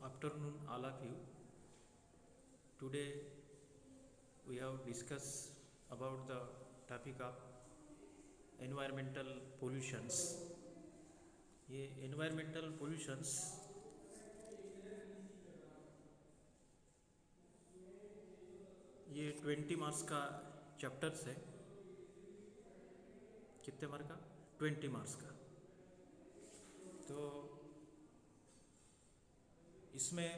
afternoon, all of you. Today we have discussed about the topic of environmental pollutions. ये environmental pollutions ये 20 marks का chapters है। कितने mark का? 20 marks का। तो इसमें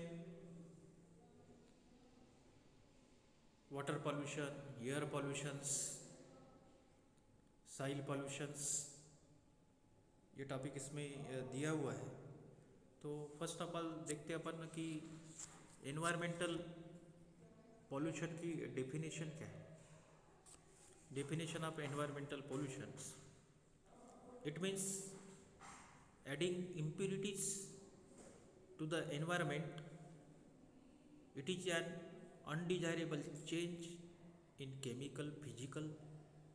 water pollution, air pollutions, soil pollutions, ये टॉपिक इसमें दिया हुआ है। तो फर्स्ट ऑफ ऑल देखते हैं अपन कि एनवायरमेंटल पॉल्यूशन की डेफिनेशन क्या है। Definition of environmental pollutions, it means adding impurities to the environment. It is an undesirable change in chemical, physical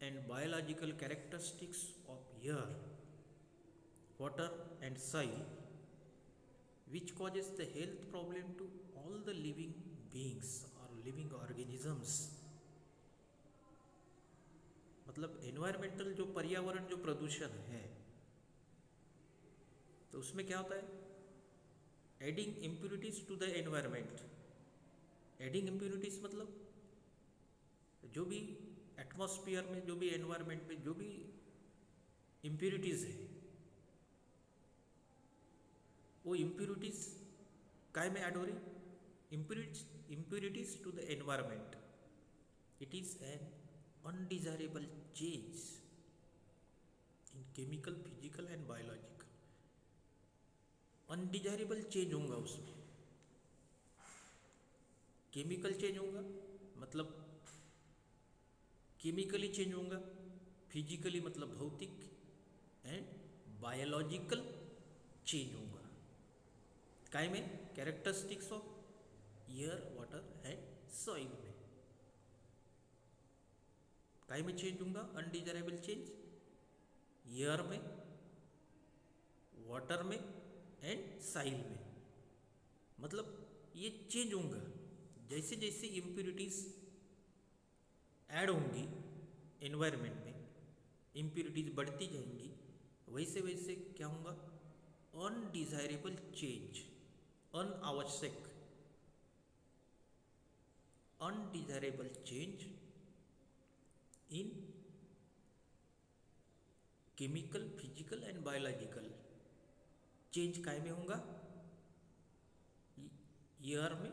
and biological characteristics of air, water and soil, which causes the health problem to all the living beings or living organisms. मतलब environmental जो पर्यावरण जो प्रदूषण है, तो उसमें क्या होता है? Adding impurities to the environment. Adding impurities मतलब जो भी एटमॉस्फेयर में, जो भी एनवायरमेंट में जो भी इम्प्यूरिटीज है, वो इम्प्यूरिटीज काय में ऐड हो रही? Impurities to the environment. It is an undesirable change in chemical, physical and biological. Undesirable change होगा उसमें। केमिकल चेंज होगा मतलब केमिकली चेंज होगा, फिजिकली मतलब भौतिक, एंड बायोलॉजिकल चेंज होगा। काय में? Characteristics of air, water and soil में। काय में चेंज होगा? अनडिजायरेबल चेंज एयर में, वाटर में एंड साइल में। मतलब ये चेंज होगा जैसे जैसे इम्प्यूरिटीज ऐड होंगी एनवायरनमेंट में, इम्प्यूरिटीज बढ़ती जाएंगी, वैसे वैसे क्या होगा? अनडिजायरेबल चेंज, अनावश्यक undesirable change in chemical, physical and biological. Change काय में होगा? एयर में,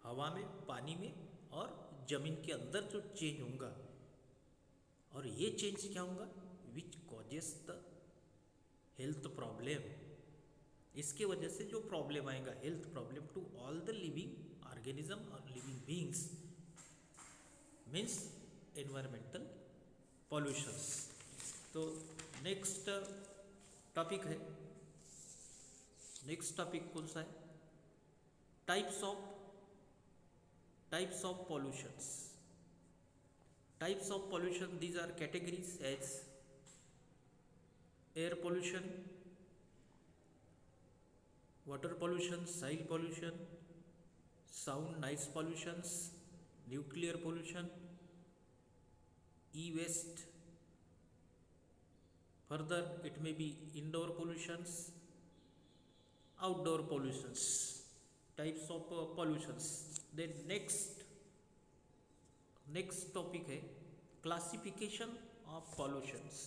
हवा में, पानी में और जमीन के अंदर जो चेंज होगा। और ये चेंज क्या होगा? Which causes the health problem. इसके वजह से जो प्रॉब्लम आएगा, health problem to all the living organism और living beings, means environmental pollutions. तो नेक्स्ट टॉपिक है, नेक्स्ट टॉपिक कौन सा है? Types of pollutions. Types of pollution, these are categories as air pollution, water pollution, soil pollution, sound noise pollutions, nuclear pollution, e waste. Further, it may be indoor pollutions, outdoor pollutions, types of pollutions. Then next topic है classification of pollutions.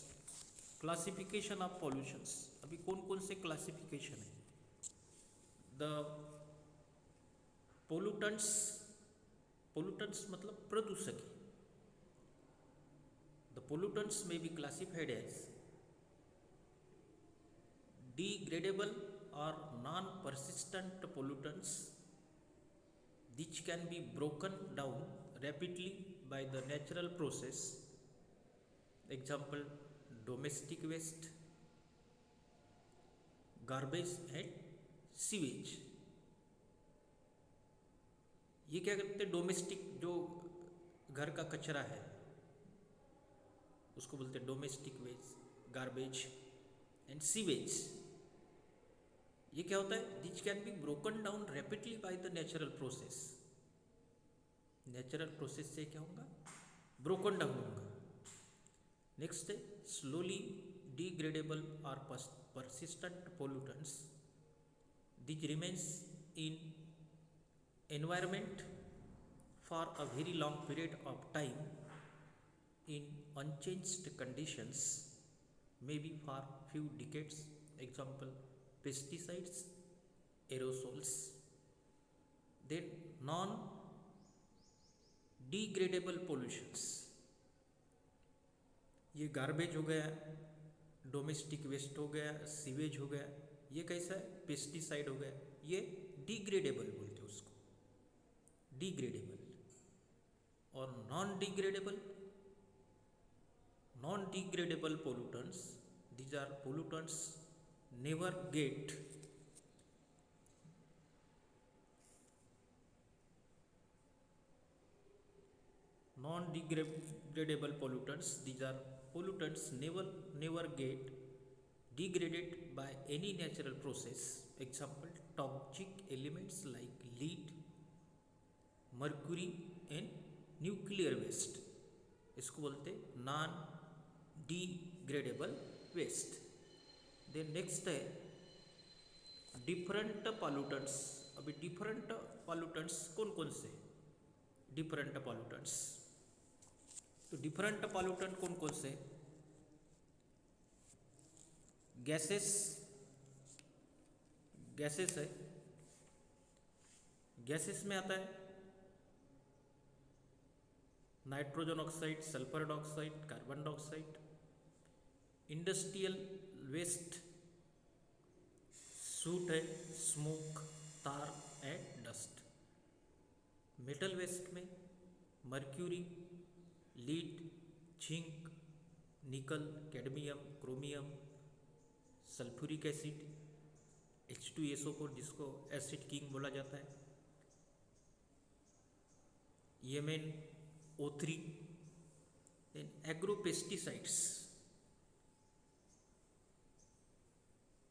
Classification of pollutions, अभी कौन कौन से classification है? The pollutants मतलब प्रदूषक। The pollutants may be classified as degradable or non-persistent pollutants, which can be broken down rapidly by the natural process. Example, domestic waste, garbage and sewage. ये क्या करते हैं? डोमेस्टिक जो घर का कचरा है उसको बोलते हैं domestic waste, garbage and sewage. ये क्या होता है? Which can be broken down rapidly by the natural process. Natural process से क्या होगा? ब्रोकन डाउन होगा। नेक्स्ट है स्लोली डिग्रेडेबल और persistent pollutants. These remains in environment for a very long period of time in unchanged conditions, maybe for few decades. Example, pesticides, aerosols. Then non degradable pollutions, ये garbage हो गया, domestic waste हो गया, sewage हो गया, ये कैसा है? पेस्टिसाइड हो गया, ये डिग्रेडेबल बोलते हैं उसको, डिग्रेडेबल। और non degradable pollutants, these are pollutants never get non-degradable pollutants, these are pollutants never get degraded by any natural process. Example, toxic elements like lead, mercury and nuclear waste, इसको बोलते non degradable waste. Then next है different pollutants. अभी different pollutants कौन कौन से? Different pollutants, तो different pollutant कौन कौन से? गैसेस है, गैसेस में आता है nitrogen oxide, sulphur dioxide, carbon dioxide. Industrial waste soot है, smoke, tar and dust. Metal waste में mercury, lead, zinc, nickel, cadmium, chromium, sulphuric acid, H2SO4 जिसको एसिड किंग बोला जाता है, MnO3। देन एग्रो पेस्टिसाइड्स,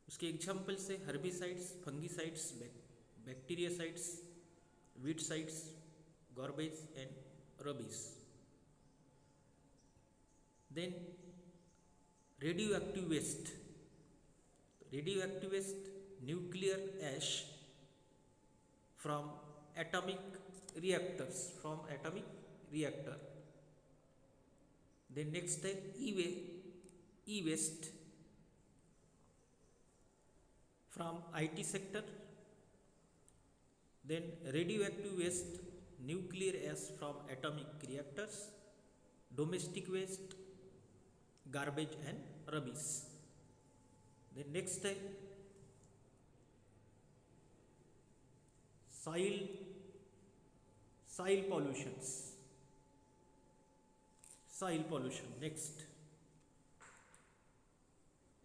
उसके एग्जाम्पल से herbicides, fungicides, bactericides, weedicides, garbage and rubbish. Then radioactive waste, nuclear ash from atomic reactor. Then next है e waste from IT sector. Then radioactive waste, nuclear ash from atomic reactors, domestic waste, garbage and rubbish. Then next है soil pollution. Next,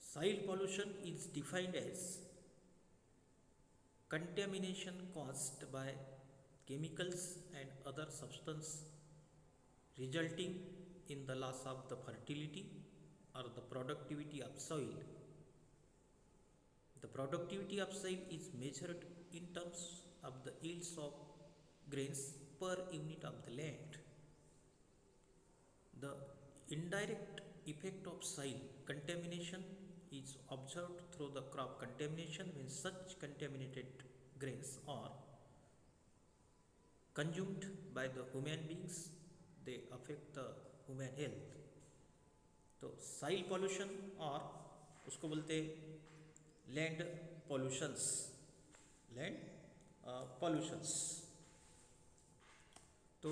soil pollution is defined as contamination caused by chemicals and other substances resulting in the loss of the fertility or the productivity of soil. The productivity of soil is measured in terms of the yields of grains per unit of the land. The indirect effect of soil contamination is observed through the crop contamination. When such contaminated grains are consumed by the human beings, they affect the human health. तो soil pollution और उसको बोलते land pollutions, तो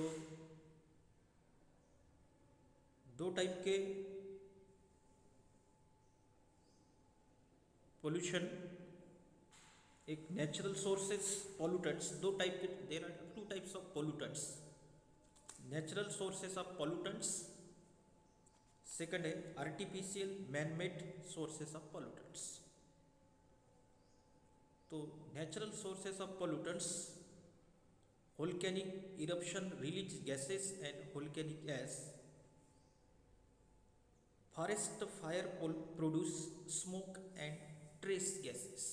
दो type के pollution, एक natural sources pollutants, दो type के, there are 2 types of pollutants, natural sources of pollutants, second है artificial man made sources of pollutants. तो natural sources of pollutants, volcanic eruption release gases and volcanic ash, forest fire produce smoke and trace gases.